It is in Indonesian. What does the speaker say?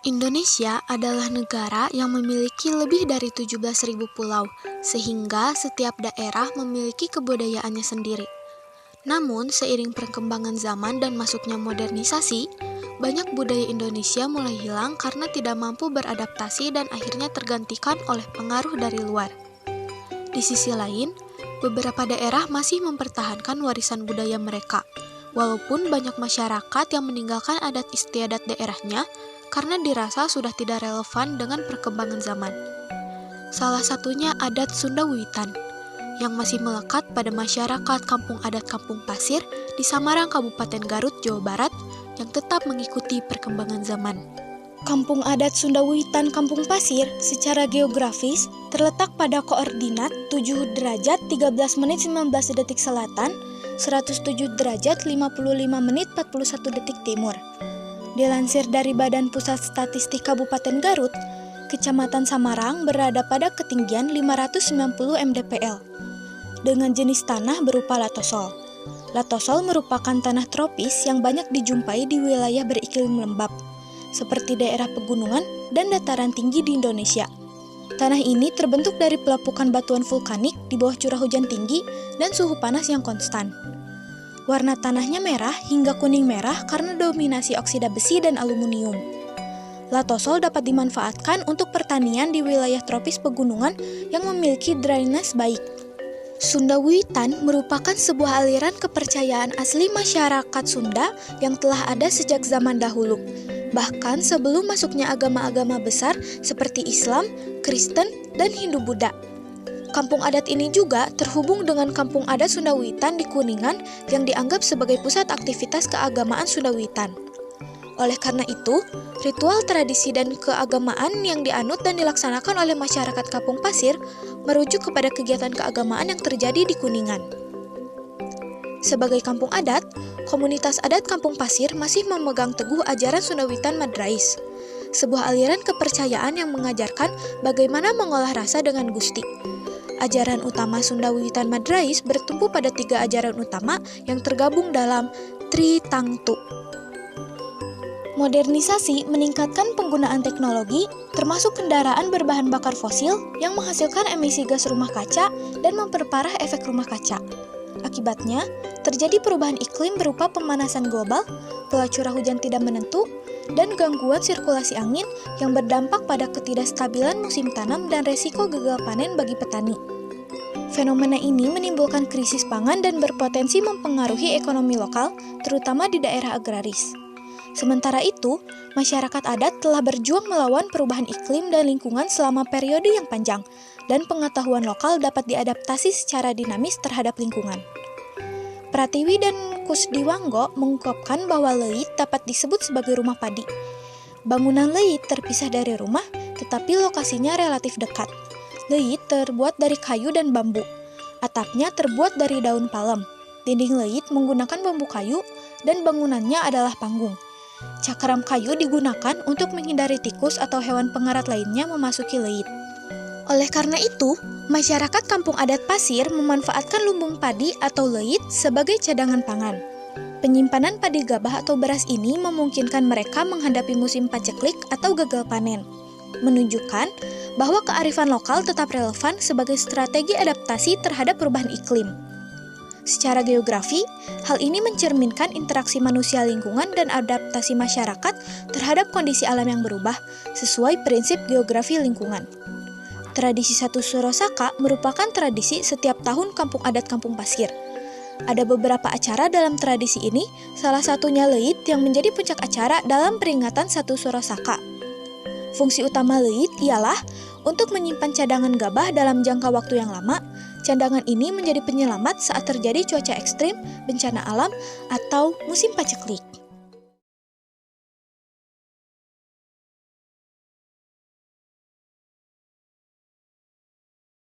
Indonesia adalah negara yang memiliki lebih dari 17.000 pulau, sehingga setiap daerah memiliki kebudayaannya sendiri. Namun, seiring perkembangan zaman dan masuknya modernisasi, banyak budaya Indonesia mulai hilang karena tidak mampu beradaptasi dan akhirnya tergantikan oleh pengaruh dari luar. Di sisi lain, beberapa daerah masih mempertahankan warisan budaya mereka, walaupun banyak masyarakat yang meninggalkan adat istiadat daerahnya karena dirasa sudah tidak relevan dengan perkembangan zaman. Salah satunya adat Sunda Wiwitan, yang masih melekat pada masyarakat kampung adat Kampung Pasir di Samarang, Kabupaten Garut, Jawa Barat, yang tetap mengikuti perkembangan zaman. Kampung adat Sunda Wiwitan Kampung Pasir secara geografis terletak pada koordinat 7 derajat 13 menit 19 detik selatan, 107 derajat 55 menit 41 detik timur. Dilansir dari Badan Pusat Statistik Kabupaten Garut, Kecamatan Samarang berada pada ketinggian 590 mdpl dengan jenis tanah berupa latosol. Latosol merupakan tanah tropis yang banyak dijumpai di wilayah beriklim lembab, seperti daerah pegunungan dan dataran tinggi di Indonesia. Tanah ini terbentuk dari pelapukan batuan vulkanik di bawah curah hujan tinggi dan suhu panas yang konstan. Warna tanahnya merah hingga kuning merah karena dominasi oksida besi dan aluminium. Latosol dapat dimanfaatkan untuk pertanian di wilayah tropis pegunungan yang memiliki drainase baik. Sunda Wiwitan merupakan sebuah aliran kepercayaan asli masyarakat Sunda yang telah ada sejak zaman dahulu, bahkan sebelum masuknya agama-agama besar seperti Islam, Kristen, dan Hindu-Buddha. Kampung adat ini juga terhubung dengan Kampung Adat Sunda Wiwitan di Kuningan yang dianggap sebagai pusat aktivitas keagamaan Sunda Wiwitan. Oleh karena itu, ritual, tradisi, dan keagamaan yang dianut dan dilaksanakan oleh masyarakat Kampung Pasir merujuk kepada kegiatan keagamaan yang terjadi di Kuningan. Sebagai kampung adat, komunitas adat Kampung Pasir masih memegang teguh ajaran Sunda Wiwitan Madrais, sebuah aliran kepercayaan yang mengajarkan bagaimana mengolah rasa dengan gusti. Ajaran utama Sunda Wiwitan Madrais bertumpu pada 3 ajaran utama yang tergabung dalam Tritangtu. Modernisasi meningkatkan penggunaan teknologi, termasuk kendaraan berbahan bakar fosil yang menghasilkan emisi gas rumah kaca dan memperparah efek rumah kaca. Akibatnya, terjadi perubahan iklim berupa pemanasan global, pola curah hujan tidak menentu, dan gangguan sirkulasi angin yang berdampak pada ketidakstabilan musim tanam dan resiko gagal panen bagi petani. Fenomena ini menimbulkan krisis pangan dan berpotensi mempengaruhi ekonomi lokal, terutama di daerah agraris. Sementara itu, masyarakat adat telah berjuang melawan perubahan iklim dan lingkungan selama periode yang panjang, dan pengetahuan lokal dapat diadaptasi secara dinamis terhadap lingkungan. Pratiwi dan Kusdiwanggo mengungkapkan bahwa leit dapat disebut sebagai rumah padi. Bangunan leit terpisah dari rumah, tetapi lokasinya relatif dekat. Leit terbuat dari kayu dan bambu. Atapnya terbuat dari daun palem. Dinding leit menggunakan bambu kayu dan bangunannya adalah panggung. Cakram kayu digunakan untuk menghindari tikus atau hewan pengarat lainnya memasuki leit. Oleh karena itu, masyarakat Kampung Adat Pasir memanfaatkan lumbung padi atau leit sebagai cadangan pangan. Penyimpanan padi gabah atau beras ini memungkinkan mereka menghadapi musim paceklik atau gagal panen, menunjukkan bahwa kearifan lokal tetap relevan sebagai strategi adaptasi terhadap perubahan iklim. Secara geografi, hal ini mencerminkan interaksi manusia lingkungan dan adaptasi masyarakat terhadap kondisi alam yang berubah sesuai prinsip geografi lingkungan. Tradisi Satu Suro Saka merupakan tradisi setiap tahun Kampung Adat Kampung Pasir. Ada beberapa acara dalam tradisi ini, salah satunya leit yang menjadi puncak acara dalam peringatan Satu Suro Saka. Fungsi utama leit ialah untuk menyimpan cadangan gabah dalam jangka waktu yang lama. Cadangan ini menjadi penyelamat saat terjadi cuaca ekstrim, bencana alam, atau musim paceklik.